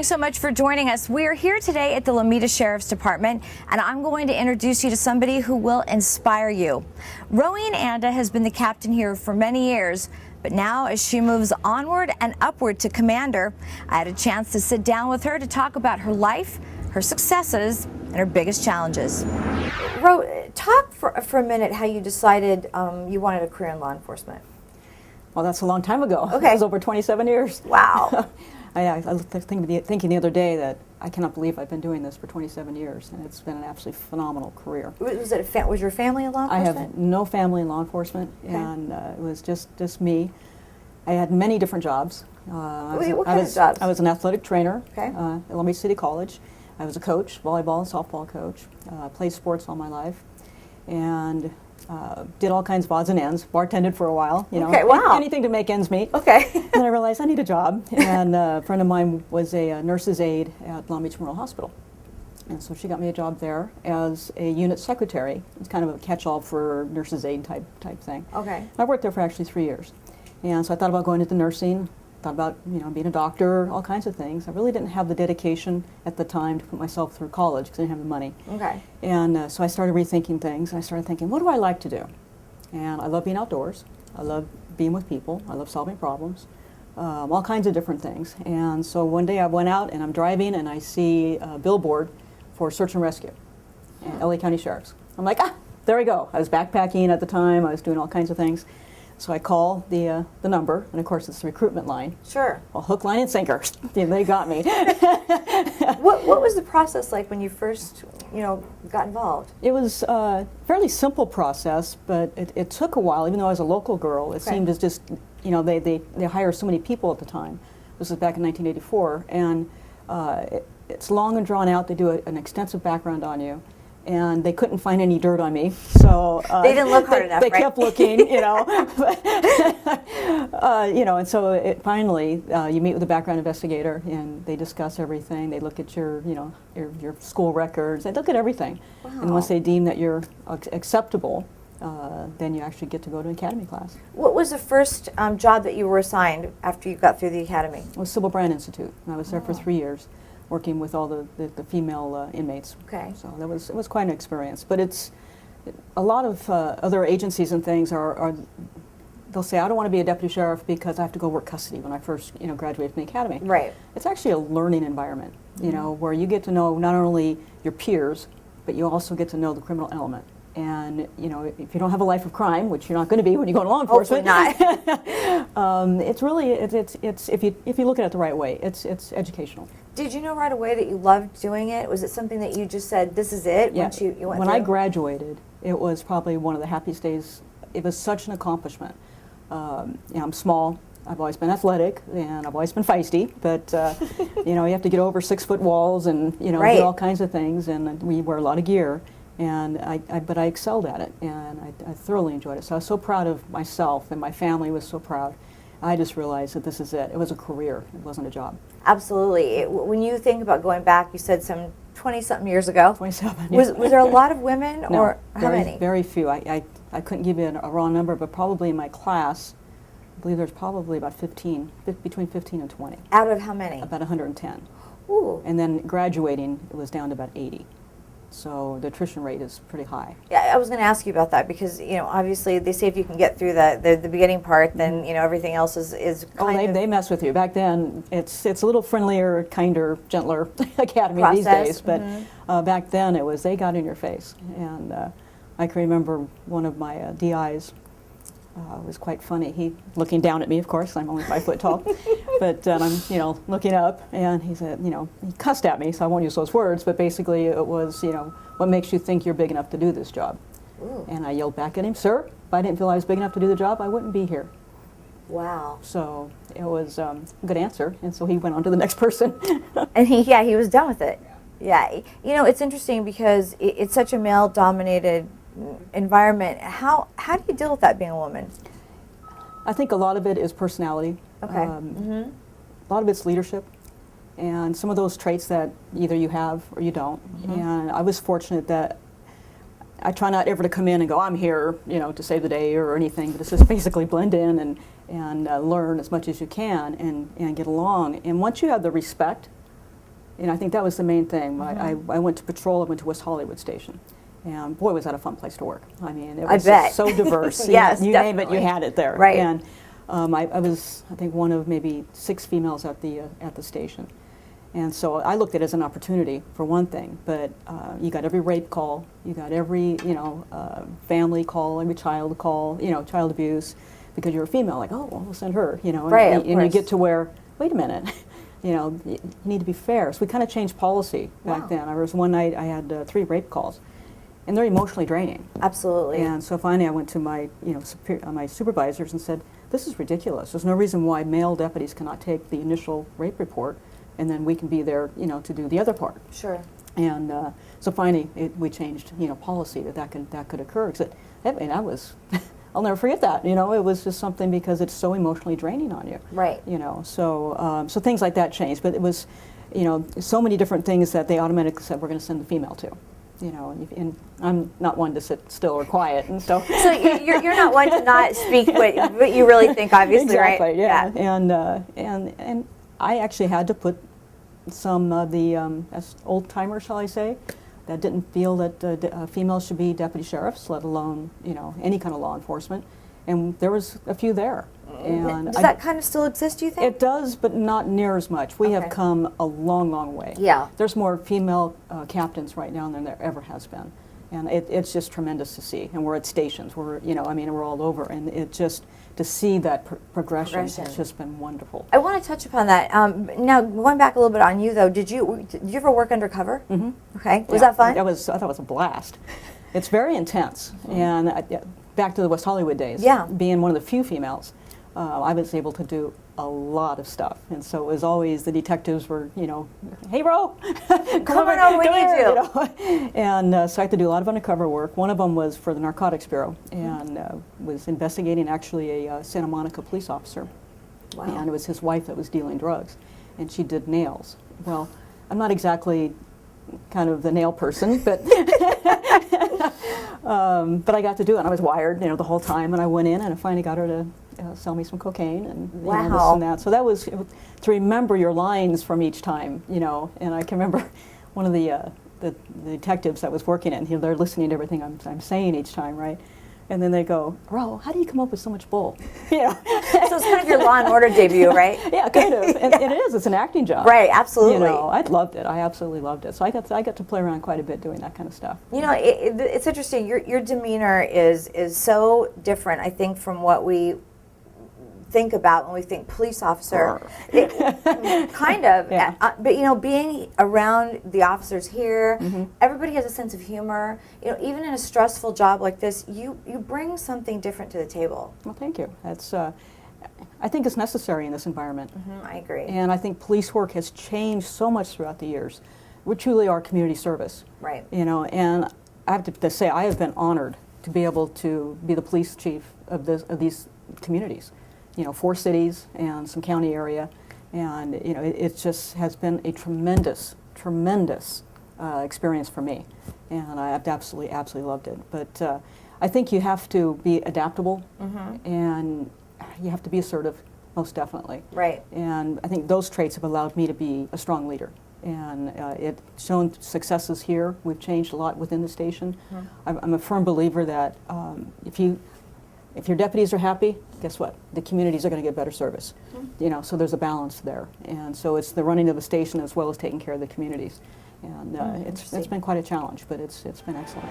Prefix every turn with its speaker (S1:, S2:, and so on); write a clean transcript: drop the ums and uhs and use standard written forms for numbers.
S1: Thanks so much for joining us. We are here today at the Lomita Sheriff's Department, and I'm going to introduce you to somebody who will inspire you. Ronene Anda has been the captain here for many years, but now as she moves onward and upward to commander, I had a chance to sit down with her to talk about her life, her successes, and her biggest challenges. Talk for a minute how you decided you wanted a career in law enforcement.
S2: Well, that's a long time ago.
S1: Okay.
S2: It was over 27 years.
S1: Wow.
S2: I was thinking the other day that I cannot believe I've been doing this for 27 years, and it's been an absolutely phenomenal career.
S1: Was your family in law enforcement?
S2: I have no family in law enforcement,
S1: okay.
S2: And it was just me. I had many different jobs.
S1: What kind of jobs?
S2: I was an athletic trainer
S1: at
S2: Long Beach City College. I was a coach, volleyball and softball coach. Played sports all my life, and did all kinds of odds and ends. Bartended for a while,
S1: Okay, wow.
S2: Anything to make ends meet.
S1: Okay.
S2: Then I realized I need a job, and a friend of mine was a nurse's aide at Long Beach Memorial Hospital, and so she got me a job there as a unit secretary. It's kind of a catch-all for nurse's aide type thing.
S1: Okay.
S2: I worked there for actually 3 years, and so I thought about going into nursing. Thought about being a doctor, all kinds of things. I really didn't have the dedication at the time to put myself through college because I didn't have the money.
S1: Okay.
S2: And so I started rethinking things. I started thinking, what do I like to do? And I love being outdoors. I love being with people. I love solving problems, all kinds of different things. And so one day I went out and I'm driving and I see a billboard for search and rescue, and LA County Sheriff's. I'm like, there we go. I was backpacking at the time. I was doing all kinds of things. So I call the number, and of course it's the recruitment line.
S1: Sure.
S2: Well, hook, line, and sinker. They got me.
S1: What was the process like when you first, got involved?
S2: It was a fairly simple process, but it took a while. Even though I was a local girl, it seemed as just, they hire so many people at the time. This was back in 1984, and it's long and drawn out. They do an extensive background on you. And they couldn't find any dirt on me, so
S1: they didn't look hard enough.
S2: They kept looking, and so finally you meet with a background investigator, and they discuss everything. They look at your school records. They look at everything,
S1: wow.
S2: And once they deem that you're acceptable, then you actually get to go to an academy class.
S1: What was the first job that you were assigned after you got through the academy?
S2: It was Civil Brand Institute, and I was there for 3 years, working with all the female inmates.
S1: Okay.
S2: So it was quite an experience. But a lot of other agencies and things they'll say, I don't want to be a deputy sheriff because I have to go work custody when I first graduated from the academy.
S1: Right.
S2: It's actually a learning environment, where you get to know not only your peers, but you also get to know the criminal element. And if you don't have a life of crime, which you're not going to be when you go to law enforcement, it's really if you look at it the right way, it's educational.
S1: Did you know right away that you loved doing it? Was it something that you just said, "This is it"?
S2: Yeah.
S1: Once you went
S2: when
S1: through?
S2: I graduated, it was probably one of the happiest days. It was such an accomplishment. I'm small. I've always been athletic, and I've always been feisty. But you have to get over 6-foot walls, and
S1: right.
S2: do all kinds of things. And we wear a lot of gear. And but I excelled at it, and I thoroughly enjoyed it. So I was so proud of myself, and my family was so proud. I just realized that this is it. It was a career. It wasn't a job.
S1: Absolutely. When you think about going back, you said some 20-something years ago.
S2: 27.
S1: Was there a lot of women,
S2: No,
S1: or how many?
S2: Very few. I couldn't give you a raw number, but probably in my class, I believe there's probably about between 15 and 20.
S1: Out of how many?
S2: About 110.
S1: Ooh.
S2: And then graduating, it was down to about 80. So the attrition rate is pretty high.
S1: Yeah, I was going to ask you about that because obviously they say if you can get through the beginning part, then everything else is kind of
S2: they mess with you. Back then, it's a little friendlier, kinder, gentler academy
S1: process.
S2: These days. But back then, it was they got in your face. And I can remember one of my DIs was quite funny. He looking down at me, of course. I'm only 5 foot tall, but I'm looking up, and he said, he cussed at me, so I won't use those words. But basically, it was, what makes you think you're big enough to do this job?
S1: Ooh.
S2: And I yelled back at him, sir, if I didn't feel I was big enough to do the job, I wouldn't be here.
S1: Wow.
S2: So it was a good answer, and so he went on to the next person.
S1: And he was done with it. Yeah. It's interesting because it's such a male-dominated environment. How do you deal with that being a woman?
S2: I think a lot of it is personality.
S1: Okay.
S2: A lot of it's leadership, and some of those traits that either you have or you don't. And I was fortunate that I try not ever to come in and go, I'm here, to save the day or anything, but it's just basically blend in and learn as much as you can and get along. And once you have the respect And I think that was the main thing. I went to patrol, I went to West Hollywood Station. And boy, was that a fun place to work. I mean, it was
S1: bet.
S2: so diverse.
S1: Yes,
S2: you name it, you had it there.
S1: Right.
S2: And I was, I think, one of maybe 6 females at the station. And so I looked at it as an opportunity, for one thing. But you got every rape call, you got every, family call, every child call, child abuse, because you're a female. Like, oh, well, we'll send her.
S1: Right,
S2: and you get to where, wait a minute. You need to be fair. So we kind of changed policy back then. There was one night I had 3 rape calls. And they're emotionally draining.
S1: Absolutely.
S2: And so finally I went to my, my supervisors and said, this is ridiculous. There's no reason why male deputies cannot take the initial rape report and then we can be there, to do the other part.
S1: Sure.
S2: And so finally we changed, policy that could occur. That was, I'll never forget that. It was just something because it's so emotionally draining on you.
S1: Right.
S2: So things like that changed. But it was, so many different things that they automatically said we're going to send the female to. And I'm not one to sit still or quiet, and so.
S1: So you're not one to not speak what you really think, obviously,
S2: exactly,
S1: right?
S2: Yeah. And I actually had to put some of the old timers, shall I say, that didn't feel that females should be deputy sheriffs, let alone any kind of law enforcement, and there was a few there. And
S1: does that kind of still exist, do you think?
S2: It does, but not near as much. We have come a long, long way.
S1: Yeah.
S2: There's more female captains right now than there ever has been. And it's just tremendous to see. And we're at stations. We're, we're all over. And it just, to see that progression has just been wonderful.
S1: I want to touch upon that. Now, going back a little bit on you, though, did you ever work undercover? Mm-hmm. Okay. Was that fun?
S2: I thought it was a blast. It's very intense. And back to the West Hollywood days.
S1: Yeah.
S2: Being one of the few females, I was able to do a lot of stuff, and so it was always the detectives were, hey, Ro,
S1: come on, we need you.
S2: And so I had to do a lot of undercover work. One of them was for the Narcotics Bureau, and was investigating actually a Santa Monica police officer.
S1: Wow.
S2: And it was his wife that was dealing drugs, and she did nails. Well, I'm not exactly kind of the nail person, but but I got to do it. And I was wired, the whole time, and I went in and I finally got her to sell me some cocaine and this and that. So that was to remember your lines from each time, And I can remember one of the detectives that was working it, they're listening to everything I'm saying each time, right? And then they go, Ro, how do you come up with so much bull? So
S1: it's kind of your Law and Order debut, right?
S2: Yeah, kind of. And it is. It's an acting job.
S1: Right, absolutely.
S2: I loved it. I absolutely loved it. So I got to play around quite a bit doing that kind of stuff.
S1: It's interesting. Your demeanor is so different, I think, from what we think about when we think police officer. Kind of.
S2: Yeah.
S1: But being around the officers here, everybody has a sense of humor. Even in a stressful job like this, you bring something different to the table.
S2: Well, thank you. That's I think it's necessary in this environment.
S1: I agree.
S2: And I think police work has changed so much throughout the years. We truly are community service.
S1: Right.
S2: And I have to say I have been honored to be able to be the police chief of these communities. 4 cities and some county area, and it just has been a tremendous experience for me, and I absolutely loved it. But I think you have to be adaptable, and you have to be assertive, most definitely.
S1: Right.
S2: And I think those traits have allowed me to be a strong leader, and it's shown successes here. We've changed a lot within the station. I'm a firm believer that if your deputies are happy, guess what? The communities are going to get better service. So there's a balance there. And so it's the running of the station as well as taking care of the communities. And it's been quite a challenge, but it's been excellent.